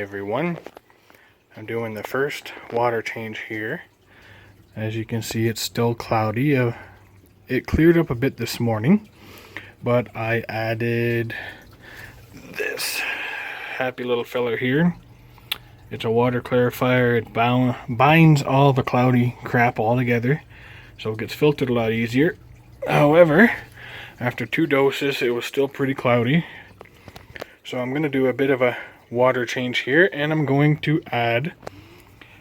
everyone. I'm doing the first water change here. As you can see, it's still cloudy. It cleared up a bit this morning, but I added this happy little fella here. It's a water clarifier. It binds all the cloudy crap all together, so it gets filtered a lot easier. However, after 2 doses, it was still pretty cloudy. So I'm going to do a bit of a water change here, and I'm going to add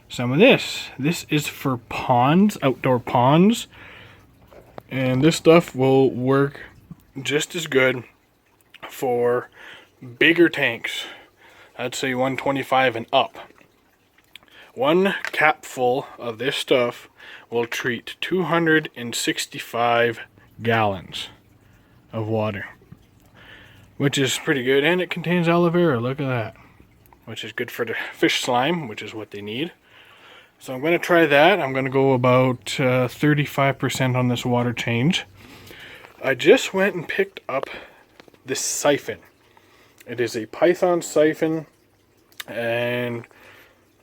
some of this. This is for ponds, outdoor ponds, and this stuff will work just as good for bigger tanks. I'd say 125 and up. 1 capful of this stuff will treat 265 gallons of water, which is pretty good, and it contains aloe vera. Look at that, which is good for the fish slime, which is what they need. So I'm going to try that. I'm going to go about 35% on this water change. I just went and picked up this siphon. It is a Python siphon, and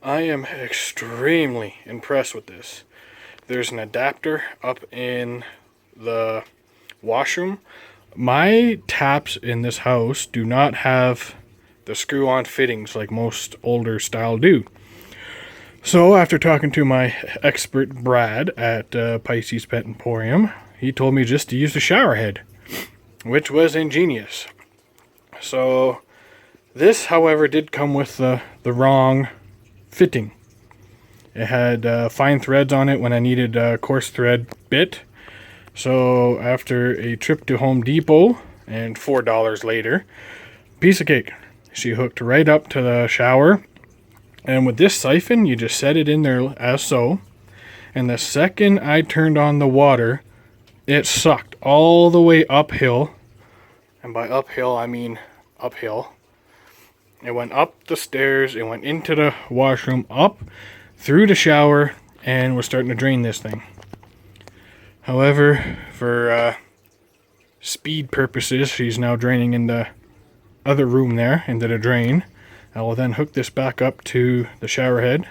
I am extremely impressed with this. There's an adapter up in the washroom. My taps in this house do not have the screw-on fittings like most older style do. So after talking to my expert Brad at Pisces Pet Emporium, he told me just to use the shower head, which was ingenious. So this, however, did come with the wrong fitting. It had fine threads on it when I needed a coarse thread bit. So after a trip to Home Depot and $4 later, piece of cake. She hooked right up to the shower. And with this siphon, you just set it in there as so. And the second I turned on the water, it sucked all the way uphill. And by uphill, I mean uphill. It went up the stairs, it went into the washroom, up through the shower, and was starting to drain this thing. However, for speed purposes, she's now draining in the other room there, into the drain. I will then hook this back up to the shower head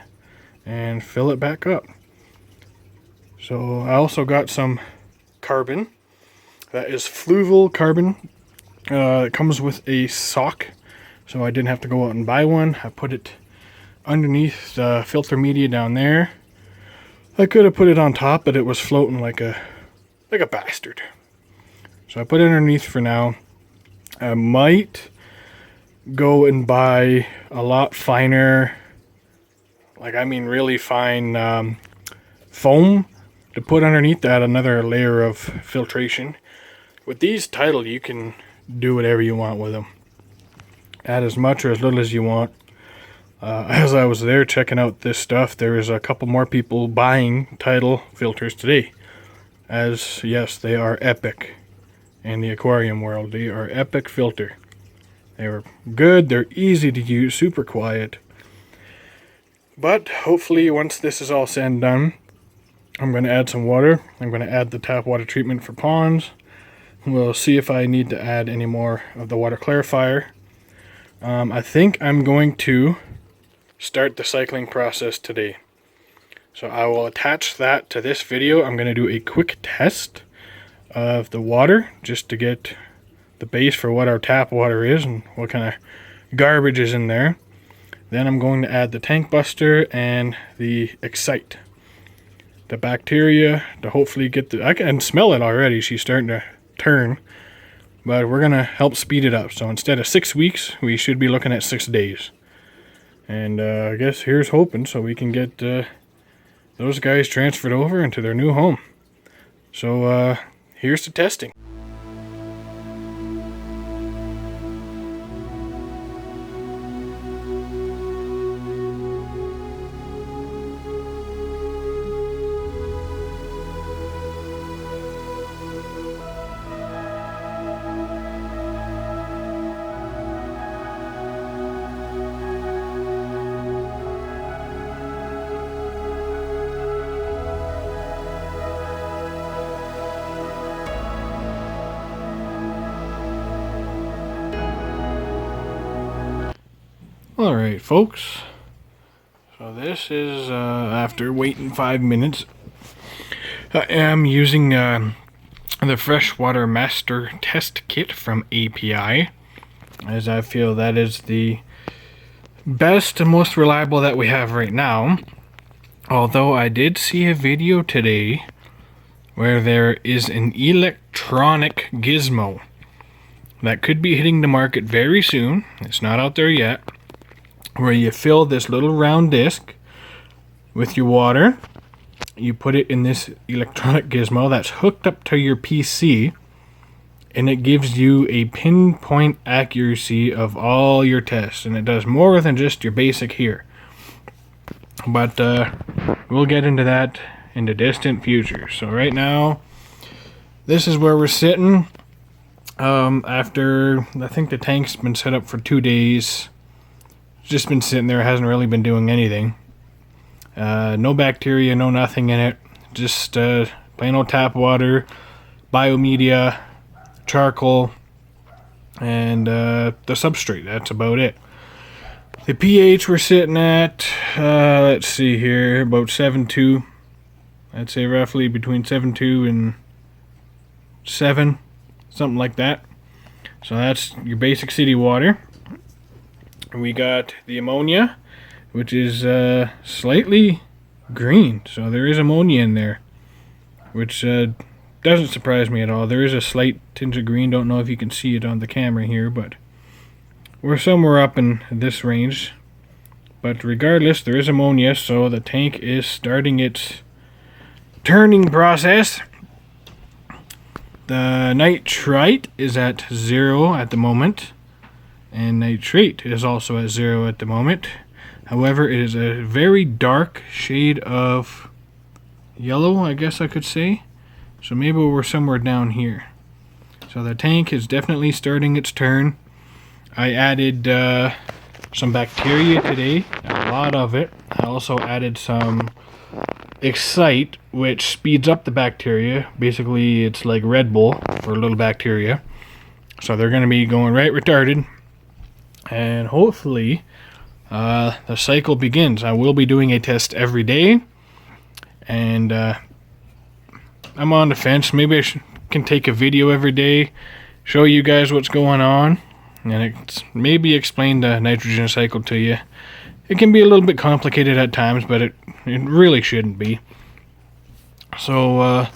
and fill it back up. So I also got some carbon. That is fluval carbon. It comes with a sock, so I didn't have to go out and buy one. I put it underneath the filter media down there. I could have put it on top, but it was floating like a bastard. So I put it underneath for now. I might go and buy a lot finer, really fine foam to put underneath that, another layer of filtration. With these Tidal, you can do whatever you want with them. Add as much or as little as you want. As I was there checking out this stuff, there was a couple more people buying Tidal filters today. As yes, they are epic in the aquarium world. They are epic filter. They were good, they're easy to use, super quiet. But hopefully once this is all said and done, I'm going to add some water. I'm going to add the tap water treatment for ponds. We'll see if I need to add any more of the water clarifier. I think I'm going to start the cycling process today. So I will attach that to this video. I'm going to do a quick test of the water just to get the base for what our tap water is and what kind of garbage is in there. Then I'm going to add the tank buster and the excite. The bacteria to hopefully get I can smell it already. She's starting to turn. But we're going to help speed it up. So instead of 6 weeks, we should be looking at 6 days. And I guess here's hoping so we can get those guys transferred over into their new home. So here's the testing. Alright folks, so this is after waiting 5 minutes. I am using the Freshwater Master Test Kit from API, as I feel that is the best and most reliable that we have right now. Although I did see a video today where there is an electronic gizmo that could be hitting the market very soon. It's not out there yet, where you fill this little round disc with your water. You put it in this electronic gizmo that's hooked up to your PC, and it gives you a pinpoint accuracy of all your tests, and it does more than just your basic here. But we'll get into that in the distant future. So right now, this is where we're sitting. After, I think the tank's been set up for 2 days. It's just been sitting there, hasn't really been doing anything. No bacteria, no nothing in it. Just plain old tap water, biomedia, charcoal, and the substrate. That's about it. The pH we're sitting at, let's see here, about 7.2. I'd say roughly between 7.2 and 7, something like that. So that's your basic city water. We got the ammonia, which is slightly green. So there is ammonia in there, which doesn't surprise me at all. There is a slight tinge of green. Don't know if you can see it on the camera here, but we're somewhere up in this range. But regardless, there is ammonia, so the tank is starting its turning process. The nitrite is at 0 at the moment, and nitrate is also at 0 at the moment. However, it is a very dark shade of yellow, I guess I could say. So maybe we're somewhere down here. So the tank is definitely starting its turn. I added some bacteria today, a lot of it. I also added some Excite, which speeds up the bacteria. Basically, it's like Red Bull for little bacteria. So they're going to be going right retarded. And hopefully, the cycle begins. I will be doing a test every day. And I'm on the fence. Maybe I can take a video every day, show you guys what's going on, and maybe explain the nitrogen cycle to you. It can be a little bit complicated at times, but it really shouldn't be. So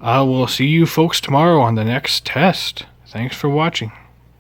I will see you folks tomorrow on the next test. Thanks for watching.